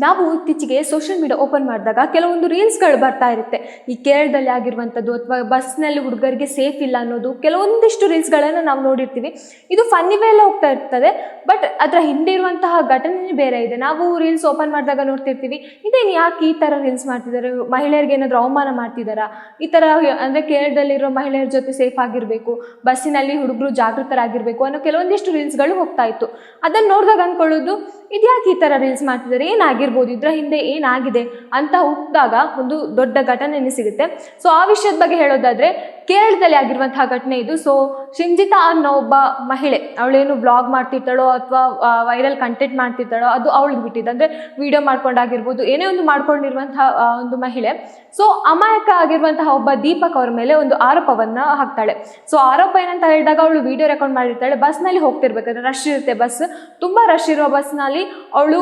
ನಾವು ಇತ್ತೀಚೆಗೆ social media open ಮಾಡಿದಾಗ ಕೆಲವೊಂದು ರೀಲ್ಸ್ಗಳು ಬರ್ತಾ ಇರುತ್ತೆ. ಈ ಕೇರಳದಲ್ಲಿ ಆಗಿರುವಂಥದ್ದು ಅಥವಾ ಬಸ್ನಲ್ಲಿ ಹುಡುಗರಿಗೆ ಸೇಫ್ ಇಲ್ಲ ಅನ್ನೋದು ಕೆಲವೊಂದಿಷ್ಟು ರೀಲ್ಸ್ಗಳನ್ನು ನಾವು ನೋಡಿರ್ತೀವಿ. ಇದು ಫನ್ನಿ ವೇಲೆ ಹೋಗ್ತಾ ಇರ್ತದೆ, ಬಟ್ ಅದರ ಹಿಂದೆ ಇರುವಂತಹ ಘಟನೆ ಬೇರೆ ಇದೆ. ನಾವು ರೀಲ್ಸ್ ಓಪನ್ ಮಾಡಿದಾಗ ನೋಡ್ತಿರ್ತೀವಿ, ಇದೇನು ಯಾಕೆ ಈ ಥರ ರೀಲ್ಸ್ ಮಾಡ್ತಿದ್ದಾರೆ, ಮಹಿಳೆಯರಿಗೆ ಏನಾದರೂ ಅವಮಾನ ಮಾಡ್ತಿದ್ದಾರಾ, ಈ ಥರ ಅಂದರೆ ಕೇರಳದಲ್ಲಿರೋ ಮಹಿಳೆಯರ ಜೊತೆ ಸೇಫ್ ಆಗಿರಬೇಕು, ಬಸ್ಸಿನಲ್ಲಿ ಹುಡುಗರು ಜಾಗೃತರಾಗಿರಬೇಕು ಅನ್ನೋ ಕೆಲವೊಂದಿಷ್ಟು ರೀಲ್ಸ್ಗಳು ಹೋಗ್ತಾ ಇತ್ತು. ಅದನ್ನು ನೋಡಿದಾಗ ಅಂದ್ಕೊಳ್ಳೋದು, ಇದ್ಯಾಕೆ ಈ ಥರ ರೀಲ್ಸ್ ಮಾಡ್ತಿದ್ದಾರೆ, ಏನಾಗಿರ್ಬೋದು, ಇದರ ಹಿಂದೆ ಏನಾಗಿದೆ ಅಂತ ಹುಟ್ಟಿದಾಗ ಒಂದು ದೊಡ್ಡ ಘಟನೆ ಸಿಗುತ್ತೆ. ಸೊ ಆ ವಿಷಯದ ಬಗ್ಗೆ ಹೇಳೋದಾದರೆ, ಕೇರಳದಲ್ಲಿ ಆಗಿರುವಂತಹ ಘಟನೆ ಇದು. ಸೊ ಶಿಂಜಿತಾ ಅನ್ನೋ ಒಬ್ಬ ಮಹಿಳೆ, ಅವಳೇನು ಬ್ಲಾಗ್ ಮಾಡ್ತಿರ್ತಾಳೋ ಅಥವಾ ವೈರಲ್ ಕಂಟೆಂಟ್ ಮಾಡ್ತಿರ್ತಾಳೋ ಅದು ಅವಳಿಗೆ ಬಿಟ್ಟಿದ್ದು. ಅಂದರೆ ವಿಡಿಯೋ ಮಾಡ್ಕೊಂಡಾಗಿರ್ಬೋದು, ಏನೇ ಒಂದು ಮಾಡ್ಕೊಂಡಿರುವಂತಹ ಒಂದು ಮಹಿಳೆ. ಸೊ ಅಮಾಯಕ ಆಗಿರುವಂತಹ ಒಬ್ಬ ದೀಪಕ್ ಅವ್ರ ಮೇಲೆ ಒಂದು ಆರೋಪವನ್ನು ಹಾಕ್ತಾಳೆ. ಸೊ ಆರೋಪ ಏನಂತ ಹೇಳಿದಾಗ, ಅವಳು ವಿಡಿಯೋ ರೆಕಾರ್ಡ್ ಮಾಡಿರ್ತಾಳೆ, ಬಸ್ನಲ್ಲಿ ಹೋಗ್ತಿರ್ಬೇಕಾದ್ರೆ ರಶ್ ಇರುತ್ತೆ, ಬಸ್ ತುಂಬ ರಶ್ ಇರುವ ಬಸ್ನಲ್ಲಿ ಅವಳು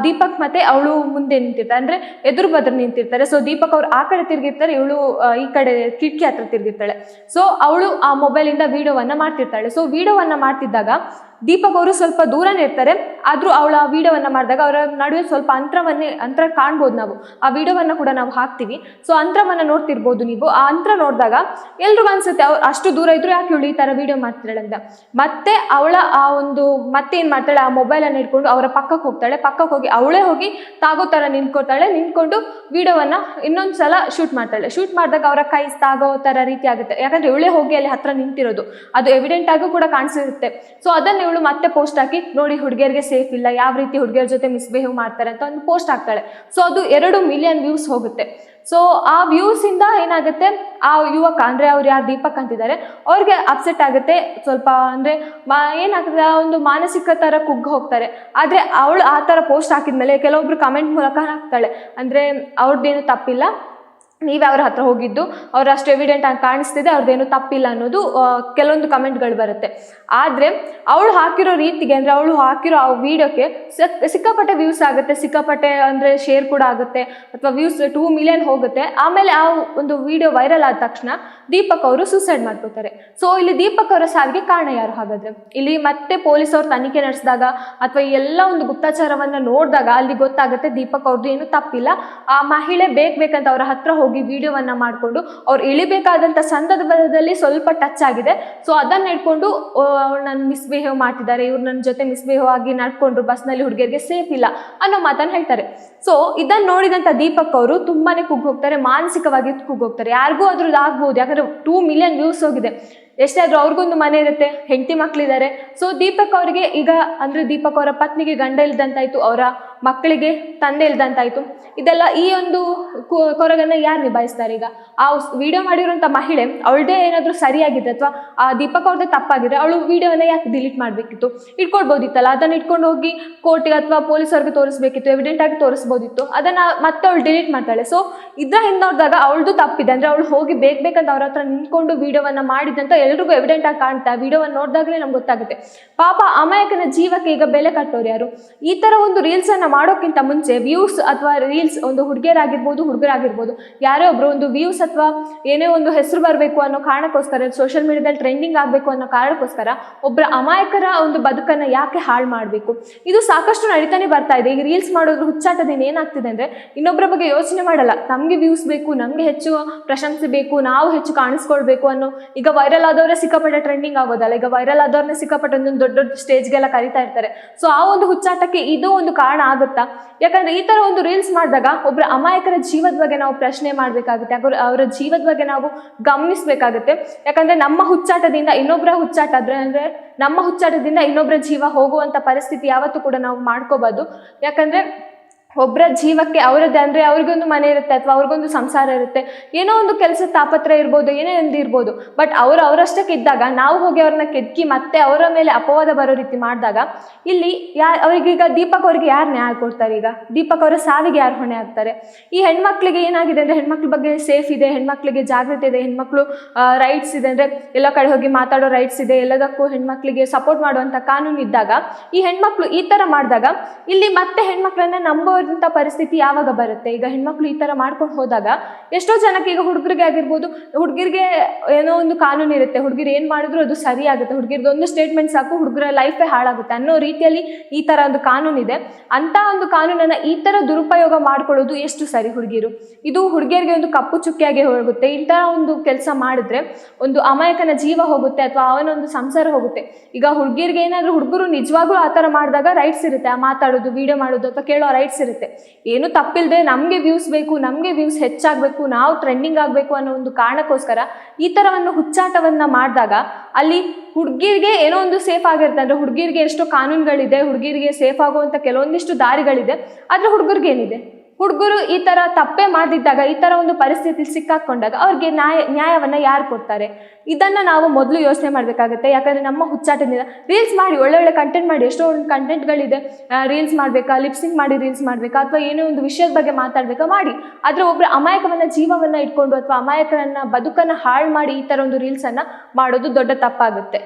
ದೀಪಕ್ ಮತ್ತೆ ಅವಳು ಮುಂದೆ ನಿಂತಿರ್ತಾರೆ, ಅಂದರೆ ಎದುರು ಬದ್ರು ನಿಂತಿರ್ತಾರೆ. ಸೊ ದೀಪಕ್ ಅವ್ರು ಆ ಕಡೆ ತಿರುಗಿರ್ತಾರೆ, ಇವಳು ಈ ಕಡೆ ಕಿಟಕಿ ಹತ್ರ ತಿರುಗಿರ್ತಾಳೆ. ಸೊ ಅವಳು ಆ ಮೊಬೈಲಿಂದ ವಿಡಿಯೋವನ್ನ ಮಾಡ್ತಿರ್ತಾಳೆ. ಸೊ ವಿಡಿಯೋವನ್ನ ಮಾಡ್ತಿದ್ದಾಗ ದೀಪಕ್ ಅವರು ಸ್ವಲ್ಪ ದೂರನೇ ಇರ್ತಾರೆ, ಆದರೂ ಅವಳ ವಿಡಿಯೋವನ್ನ ಮಾಡಿದಾಗ ಅವರ ನಡುವೆ ಸ್ವಲ್ಪ ಅಂತರ ಕಾಣ್ಬೋದು. ನಾವು ಆ ವಿಡಿಯೋವನ್ನ ಕೂಡ ನಾವು ಹಾಕ್ತೀವಿ. ಸೊ ಅಂತರವನ್ನ ನೋಡ್ತಿರ್ಬೋದು ನೀವು. ಆ ಅಂತರ ನೋಡಿದಾಗ ಎಲ್ರಿಗೂ ಅನ್ಸುತ್ತೆ, ಅವ್ರು ಅಷ್ಟು ದೂರ ಇದ್ರು ಯಾಕೆ ಇವಳು ಈ ಥರ ವಿಡಿಯೋ ಮಾಡ್ತಿದ್ದಾಳೆ ಅಂತ. ಮತ್ತೆ ಅವಳ ಮತ್ತೇನು ಮಾಡ್ತಾಳೆ, ಆ ಮೊಬೈಲನ್ನು ಇಟ್ಕೊಂಡು ಅವರ ಪಕ್ಕಕ್ಕೆ ಹೋಗ್ತಾಳೆ. ಪಕ್ಕಕ್ಕೆ ಹೋಗಿ ಅವಳೇ ಹೋಗಿ ತಾಗೋ ಥರ ನಿಂತ್ಕೊಂಡು ವಿಡಿಯೋವನ್ನ ಇನ್ನೊಂದು ಸಲ ಶೂಟ್ ಮಾಡ್ತಾಳೆ. ಶೂಟ್ ಮಾಡಿದಾಗ ಅವರ ಕೈ ತಾಗೋ ಥರ ರೀತಿ ಆಗುತ್ತೆ, ಯಾಕಂದ್ರೆ ಇವಳೇ ಹೋಗಿ ಅಲ್ಲಿ ಹತ್ರ ನಿಂತಿರೋದು, ಅದು ಎವಿಡೆಂಟ್ ಆಗೂ ಕೂಡ ಕಾಣಿಸಿರುತ್ತೆ. ಸೊ ಅದನ್ನು ಇವಳು ಮತ್ತೆ ಪೋಸ್ಟ್ ಹಾಕಿ, ನೋಡಿ ಹುಡುಗಿಯರಿಗೆ ಸೇಫ್ ಇಲ್ಲ, ಯಾವ ರೀತಿ ಹುಡುಗಿಯರ ಜೊತೆ ಮಿಸ್ಬಿಹೇವ್ ಮಾಡ್ತಾರೆ ಅಂತ ಒಂದು ಪೋಸ್ಟ್ ಹಾಕ್ತಾಳೆ. ಸೊ ಅದು 2 ಮಿಲಿಯನ್ ವ್ಯೂಸ್ ಹೋಗುತ್ತೆ. ಸೊ ಆ ವ್ಯೂಸಿಂದ ಏನಾಗುತ್ತೆ, ಆ ಯುವಕ ಅಂದರೆ ಅವ್ರು ಯಾರು ದೀಪಕ್ ಅಂತಿದ್ದಾರೆ ಅವ್ರಿಗೆ ಅಪ್ಸೆಟ್ ಆಗುತ್ತೆ ಸ್ವಲ್ಪ. ಅಂದರೆ ಏನಾಗುತ್ತೆ, ಆ ಒಂದು ಮಾನಸಿಕ ಥರ ಕುಗ್ಗಿ ಹೋಗ್ತಾರೆ. ಆದರೆ ಅವಳು ಆ ಥರ ಪೋಸ್ಟ್ ಹಾಕಿದ್ಮೇಲೆ ಕೆಲವೊಬ್ರು ಕಮೆಂಟ್ ಮೂಲಕ ಹಾಕ್ತಾಳೆ, ಅಂದರೆ ಅವ್ರದ್ದೇನು ತಪ್ಪಿಲ್ಲ, ನೀವೇ ಅವ್ರ ಹತ್ರ ಹೋಗಿದ್ದು, ಅವ್ರು ಅಷ್ಟು ಎವಿಡೆಂಟ್ ಆಗಿ ಕಾಣಿಸ್ತಿದೆ, ಅವ್ರದ್ದೇನು ತಪ್ಪಿಲ್ಲ ಅನ್ನೋದು ಕೆಲವೊಂದು ಕಮೆಂಟ್ಗಳು ಬರುತ್ತೆ. ಆದರೆ ಅವಳು ಹಾಕಿರೋ ರೀತಿಗೆ, ಅಂದರೆ ಅವಳು ಹಾಕಿರೋ ಆ ವಿಡಿಯೋಕ್ಕೆ ಸಿಕ್ಕಾಪಟ್ಟೆ ವ್ಯೂಸ್ ಆಗುತ್ತೆ, ಸಿಕ್ಕಾಪಟ್ಟೆ ಅಂದರೆ ಶೇರ್ ಕೂಡ ಆಗುತ್ತೆ, ಅಥವಾ ವ್ಯೂಸ್ 2 ಮಿಲಿಯನ್ ಹೋಗುತ್ತೆ. ಆಮೇಲೆ ಆ ಒಂದು ವಿಡಿಯೋ ವೈರಲ್ ಆದ ತಕ್ಷಣ ದೀಪಕ್ ಅವರು ಸೂಸೈಡ್ ಮಾಡ್ಕೋತಾರೆ. ಸೊ ಇಲ್ಲಿ ದೀಪಕ್ ಅವರ ಸಾವಿಗೆ ಕಾರಣ ಯಾರು ಹಾಗಾದರೆ? ಇಲ್ಲಿ ಮತ್ತೆ ಪೊಲೀಸ್ ಅವ್ರು ತನಿಖೆ ನಡೆಸಿದಾಗ ಅಥವಾ ಎಲ್ಲ ಒಂದು ಗುಪ್ತಾಚಾರವನ್ನು ನೋಡಿದಾಗ ಅಲ್ಲಿ ಗೊತ್ತಾಗುತ್ತೆ ದೀಪಕ್ ಅವ್ರದ್ದು ಏನು ತಪ್ಪಿಲ್ಲ. ಆ ಮಹಿಳೆ ಬೇಕಂತ ಅವರ ಹತ್ರ ಹೋಗಿ ವಿಡಿಯೋವನ್ನ ಮಾಡಿಕೊಂಡು ಅವ್ರು ಇಳಿಬೇಕಾದಂಥ ಸಂದರ್ಭದಲ್ಲಿ ಸ್ವಲ್ಪ ಟಚ್ ಆಗಿದೆ. ಸೊ ಅದನ್ನ ಇಟ್ಕೊಂಡು ಅವ್ರು ನನ್ನ ಮಿಸ್ಬಿಹೇವ್ ಮಾಡ್ತಿದ್ದಾರೆ, ಇವ್ರು ನನ್ನ ಜೊತೆ ಮಿಸ್ಬಿಹೇವ್ ಆಗಿ ನಡ್ಕೊಂಡ್ರು, ಬಸ್ನಲ್ಲಿ ಹುಡುಗಿಯರಿಗೆ ಸೇಫ್ ಇಲ್ಲ ಅನ್ನೋ ಮಾತನ್ನು ಹೇಳ್ತಾರೆ. ಸೊ ಇದನ್ನು ನೋಡಿದಂಥ ದೀಪಕ್ ಅವರು ತುಂಬಾನೇ ಕುಗ್ಗೋಗ್ತಾರೆ, ಮಾನಸಿಕವಾಗಿ ಕುಗ್ಗೋಗ್ತಾರೆ. ಯಾರಿಗೂ ಅದ್ರದ್ದು ಆಗ್ಬೋದು, ಯಾಕಂದ್ರೆ 2 ಮಿಲಿಯನ್ ವ್ಯೂಸ್ ಹೋಗಿದೆ. ಎಷ್ಟೇ ಆದರೂ ಅವ್ರಿಗೊಂದು ಮನೆ ಇರುತ್ತೆ, ಹೆಂಡತಿ ಮಕ್ಕಳಿದ್ದಾರೆ. ಸೊ ದೀಪಕ್ ಅವರಿಗೆ ಈಗ ಅಂದರೆ ದೀಪಕ್ ಅವರ ಪತ್ನಿಗೆ ಗಂಡ ಇಲ್ದಂತಾಯ್ತು, ಅವರ ಮಕ್ಕಳಿಗೆ ತಂದೆ ಇಲ್ದಂತಾಯ್ತು. ಇದೆಲ್ಲ ಈ ಒಂದು ಕೊರಗನ್ನ ಯಾರು ನಿಭಾಯಿಸ್ತಾರೆ? ಈಗ ಆ ವಿಡಿಯೋ ಮಾಡಿರೋಂಥ ಮಹಿಳೆ ಅವಳದೇ ಏನಾದರೂ ಸರಿಯಾಗಿದೆ ಅಥವಾ ಆ ದೀಪಕ್ ಅವ್ರದ್ದೇ ತಪ್ಪಾಗಿದ್ರೆ ಅವಳು ವಿಡಿಯೋನ ಯಾಕೆ ಡಿಲೀಟ್ ಮಾಡಬೇಕಿತ್ತು? ಇಟ್ಕೊಳ್ಬೋದಿತ್ತಲ್ಲ, ಅದನ್ನು ಇಟ್ಕೊಂಡು ಹೋಗಿ ಕೋರ್ಟಿಗೆ ಅಥವಾ ಪೊಲೀಸವ್ರಿಗೆ ತೋರಿಸ್ಬೇಕಿತ್ತು, ಎವಿಡೆಂಟ್ ಆಗಿ ತೋರಿಸ್ಬೋದಿತ್ತು. ಅದನ್ನು ಮತ್ತೆ ಅವಳು ಡಿಲೀಟ್ ಮಾಡ್ತಾಳೆ. ಸೊ ಇದರ ಹಿಂದೆ ನೋಡಿದಾಗ ಅವಳದು ತಪ್ಪಿದೆ, ಅಂದರೆ ಅವಳು ಹೋಗಿ ಬೇಕಂತ ಅವ್ರ ಹತ್ರ ನಿಂತ್ಕೊಂಡು ವಿಡಿಯೋವನ್ನ ಮಾಡಿದಂತ ಎಲ್ರಿಗೂ ಎವಿಡೆಂಟ್ ಆಗಿ ಕಾಣ್ತಾ. ವಿಡಿಯೋವನ್ನು ನೋಡಿದಾಗಲೇ ನಮ್ಗೆ ಗೊತ್ತಾಗುತ್ತೆ. ಪಾಪ ಅಮಾಯಕನ ಜೀವಕ್ಕೆ ಈಗ ಬೆಲೆ ಕಟ್ಟೋರು ಯಾರು? ಈ ಥರ ಒಂದು ರೀಲ್ಸನ್ನು ಮಾಡೋಕ್ಕಿಂತ ಮುಂಚೆ ವ್ಯೂಸ್ ಅಥವಾ ರೀಲ್ಸ್, ಒಂದು ಹುಡುಗಿಯರಾಗಿರ್ಬೋದು ಹುಡುಗರಾಗಿರ್ಬೋದು, ಯಾರೇ ಒಬ್ರು ಒಂದು ವ್ಯೂಸ್ ಅಥವಾ ಏನೇ ಒಂದು ಹೆಸರು ಬರಬೇಕು ಅನ್ನೋ ಕಾರಣಕ್ಕೋಸ್ಕರ, ಸೋಷಿಯಲ್ ಮೀಡಿಯಾದಲ್ಲಿ ಟ್ರೆಂಡಿಂಗ್ ಆಗಬೇಕು ಅನ್ನೋ ಕಾರಣಕ್ಕೋಸ್ಕರ ಒಬ್ಬರ ಅಮಾಯಕರ ಒಂದು ಬದುಕನ್ನು ಯಾಕೆ ಹಾಳು ಮಾಡಬೇಕು? ಇದು ಸಾಕಷ್ಟು ನಡೀತಾನೆ ಬರ್ತಾ ಇದೆ. ಈಗ ರೀಲ್ಸ್ ಮಾಡೋದ್ರ ಹುಚ್ಚಾಟದಿಂದ ಏನಾಗ್ತಿದೆ ಅಂದರೆ, ಇನ್ನೊಬ್ಬರ ಬಗ್ಗೆ ಯೋಚನೆ ಮಾಡಲ್ಲ, ನಮಗೆ ವ್ಯೂಸ್ ಬೇಕು, ನಮಗೆ ಹೆಚ್ಚು ಪ್ರಶಂಸೆ ಬೇಕು, ನಾವು ಹೆಚ್ಚು ಕಾಣಿಸ್ಕೊಳ್ಬೇಕು ಅನ್ನೋ. ಈಗ ವೈರಲ್ ಆದವರೇ ಸಿಕ್ಕಾಪಟ್ಟೆ ಟ್ರೆಂಡಿಂಗ್ ಆಗೋದಲ್ಲ, ಈಗ ವೈರಲ್ ಆದವ್ರನ್ನೇ ಸಿಕ್ಕಾಪಟ್ಟೆ ಒಂದು ದೊಡ್ಡ ಸ್ಟೇಜ್ಗೆಲ್ಲ ಕರಿತಾ ಇರ್ತಾರೆ. ಸೊ ಆ ಒಂದು ಹುಚ್ಚಾಟಕ್ಕೆ ಇದು ಒಂದು ಕಾರಣ ಆಗುತ್ತಾ? ಯಾಕಂದ್ರೆ ಈ ತರ ಒಂದು ರೀಲ್ಸ್ ಮಾಡಿದಾಗ ಒಬ್ಬರ ಅಮಾಯಕರ ಜೀವದ ಬಗ್ಗೆ ನಾವು ಪ್ರಶ್ನೆ ಮಾಡಬೇಕಾಗುತ್ತೆ, ಅವರ ಜೀವದ ಬಗ್ಗೆ ನಾವು ಗಮನಿಸಬೇಕಾಗುತ್ತೆ. ಯಾಕಂದ್ರೆ ನಮ್ಮ ಹುಚ್ಚಾಟದಿಂದ ಇನ್ನೊಬ್ಬರ ಹುಚ್ಚಾಟ ಅಂದ್ರೆ ನಮ್ಮ ಹುಚ್ಚಾಟದಿಂದ ಇನ್ನೊಬ್ಬರ ಜೀವ ಹೋಗುವಂತ ಪರಿಸ್ಥಿತಿ ಯಾವತ್ತೂ ಕೂಡ ನಾವು ಮಾಡ್ಕೋಬಾರ್ದು. ಯಾಕಂದ್ರೆ ಒಬ್ಬರ ಜೀವಕ್ಕೆ ಅವರದ್ದೇ, ಅಂದರೆ ಅವ್ರಿಗೊಂದು ಮನೆ ಇರುತ್ತೆ ಅಥವಾ ಅವ್ರಿಗೊಂದು ಸಂಸಾರ ಇರುತ್ತೆ, ಏನೋ ಒಂದು ಕೆಲಸದ ತಾಪತ್ರ ಇರ್ಬೋದು, ಏನೇ ಒಂದು ಇರ್ಬೋದು. ಬಟ್ ಅವರಷ್ಟಕ್ಕೆ ಇದ್ದಾಗ ನಾವು ಹೋಗಿ ಅವ್ರನ್ನ ಕೆದಕಿ ಮತ್ತೆ ಅವರ ಮೇಲೆ ಅಪವಾದ ಬರೋ ರೀತಿ ಮಾಡಿದಾಗ ಇಲ್ಲಿ ಅವ್ರಿಗೀಗ ದೀಪಕ್ ಅವ್ರಿಗೆ ಯಾರು ನ್ಯಾಯ ಕೊಡ್ತಾರೆ? ಈಗ ದೀಪಕ್ ಅವರ ಸಾವಿಗೆ ಯಾರು ಹೊಣೆ ಆಗ್ತಾರೆ? ಈ ಹೆಣ್ಮಕ್ಳಿಗೆ ಏನಾಗಿದೆ ಅಂದರೆ, ಹೆಣ್ಮಕ್ಳ ಬಗ್ಗೆ ಸೇಫ್ ಇದೆ, ಹೆಣ್ಮಕ್ಳಿಗೆ ಜಾಗೃತಿ ಇದೆ, ಹೆಣ್ಮಕ್ಳು ರೈಟ್ಸ್ ಇದೆ, ಅಂದರೆ ಎಲ್ಲ ಕಡೆ ಹೋಗಿ ಮಾತಾಡೋ ರೈಟ್ಸ್ ಇದೆ, ಎಲ್ಲದಕ್ಕೂ ಹೆಣ್ಮಕ್ಳಿಗೆ ಸಪೋರ್ಟ್ ಮಾಡುವಂಥ ಕಾನೂನು ಇದ್ದಾಗ ಈ ಹೆಣ್ಮಕ್ಳು ಈ ಥರ ಮಾಡಿದಾಗ ಇಲ್ಲಿ ಮತ್ತೆ ಹೆಣ್ಮಕ್ಳನ್ನ ನಂಬೋರು ಹೋಗುವಂಥ ಪರಿಸ್ಥಿತಿ ಯಾವಾಗ ಬರುತ್ತೆ? ಈಗ ಹೆಣ್ಮಕ್ಳು ಈ ಥರ ಮಾಡ್ಕೊಂಡು ಹೋದಾಗ ಎಷ್ಟೋ ಜನಕ್ಕೆ, ಈಗ ಹುಡುಗರಿಗೆ ಆಗಿರ್ಬೋದು, ಹುಡುಗಿರಿಗೆ ಏನೋ ಒಂದು ಕಾನೂನು ಇರುತ್ತೆ, ಹುಡುಗಿರು ಏನು ಮಾಡಿದ್ರು ಅದು ಸರಿ ಆಗುತ್ತೆ, ಹುಡುಗಿರ್ದು ಒಂದು ಸ್ಟೇಟ್ಮೆಂಟ್ ಸಾಕು ಹುಡುಗರ ಲೈಫೇ ಹಾಳಾಗುತ್ತೆ ಅನ್ನೋ ರೀತಿಯಲ್ಲಿ ಈ ಥರ ಒಂದು ಕಾನೂನಿದೆ. ಅಂಥ ಒಂದು ಕಾನೂನನ್ನು ಈ ಥರ ದುರುಪಯೋಗ ಮಾಡ್ಕೊಳ್ಳೋದು ಎಷ್ಟು ಸರಿ? ಹುಡುಗಿರು ಇದು ಹುಡುಗಿಯರಿಗೆ ಒಂದು ಕಪ್ಪು ಚುಕ್ಕಿಯಾಗಿ ಹೋಗುತ್ತೆ. ಇಂಥ ಒಂದು ಕೆಲಸ ಮಾಡಿದ್ರೆ ಒಂದು ಅಮಾಯಕನ ಜೀವ ಹೋಗುತ್ತೆ ಅಥವಾ ಅವನ ಒಂದು ಸಂಸಾರ ಹೋಗುತ್ತೆ. ಈಗ ಹುಡುಗಿರಿಗೆ ಏನಾದರೂ ಹುಡುಗರು ನಿಜವಾಗ್ಲೂ ಆ ಥರ ಮಾಡಿದಾಗ ರೈಟ್ಸ್ ಇರುತ್ತೆ, ಆ ಮಾತಾಡೋದು, ವಿಡಿಯೋ ಮಾಡೋದು ಅಥವಾ ಕೇಳೋ ರೈಟ್ಸ್ ಇರುತ್ತೆ. ಏನು ತಪ್ಪಿಲ್ಲದೆ ನಮಗೆ ವ್ಯೂಸ್ ಬೇಕು, ನಮಗೆ ವ್ಯೂಸ್ ಹೆಚ್ಚಾಗಬೇಕು, ನಾವು ಟ್ರೆಂಡಿಂಗ್ ಆಗಬೇಕು ಅನ್ನೋ ಒಂದು ಕಾರಣಕ್ಕೋಸ್ಕರ ಈ ಥರವನ್ನು ಹುಚ್ಚಾಟವನ್ನು ಮಾಡಿದಾಗ ಅಲ್ಲಿ ಹುಡುಗಿರಿಗೆ ಏನೋ ಒಂದು ಸೇಫ್ ಆಗಿರುತ್ತೆ. ಅಂದರೆ ಹುಡುಗಿರಿಗೆ ಎಷ್ಟೋ ಕಾನೂನುಗಳಿದೆ, ಹುಡುಗಿರಿಗೆ ಸೇಫ್ ಆಗುವಂಥ ಕೆಲವೊಂದಿಷ್ಟು ದಾರಿಗಳಿದೆ. ಆದರೆ ಹುಡುಗರಿಗೆ ಏನಿದೆ? ಹುಡುಗರು ಈ ಥರ ತಪ್ಪೇ ಮಾಡದಿದ್ದಾಗ, ಈ ಥರ ಒಂದು ಪರಿಸ್ಥಿತಿ ಸಿಕ್ಕಾಕೊಂಡಾಗ ಅವ್ರಿಗೆ ನ್ಯಾಯವನ್ನು ಯಾರು ಕೊಡ್ತಾರೆ? ಇದನ್ನು ನಾವು ಮೊದಲು ಯೋಚನೆ ಮಾಡಬೇಕಾಗುತ್ತೆ. ಯಾಕಂದರೆ ನಮ್ಮ ಹುಚ್ಚಾಟದಿಂದ ರೀಲ್ಸ್ ಮಾಡಿ, ಒಳ್ಳೊಳ್ಳೆ ಕಂಟೆಂಟ್ ಮಾಡಿ, ಎಷ್ಟೋ ಒಂದು ಕಂಟೆಂಟ್ಗಳಿದೆ, ರೀಲ್ಸ್ ಮಾಡಬೇಕಾ, ಲಿಪ್ಸಿಂಗ್ ಮಾಡಿ ರೀಲ್ಸ್ ಮಾಡಬೇಕಾ, ಅಥವಾ ಏನೋ ಒಂದು ವಿಷಯದ ಬಗ್ಗೆ ಮಾತಾಡಬೇಕಾ ಮಾಡಿ. ಆದರೆ ಒಬ್ಬರ ಅಮಾಯಕವನ್ನ ಜೀವವನ್ನು ಇಟ್ಕೊಂಡು ಅಥವಾ ಅಮಾಯಕರನ್ನ ಬದುಕನ್ನು ಹಾಳು ಮಾಡಿ ಈ ಥರ ಒಂದು ರೀಲ್ಸನ್ನು ಮಾಡೋದು ದೊಡ್ಡ ತಪ್ಪಾಗುತ್ತೆ.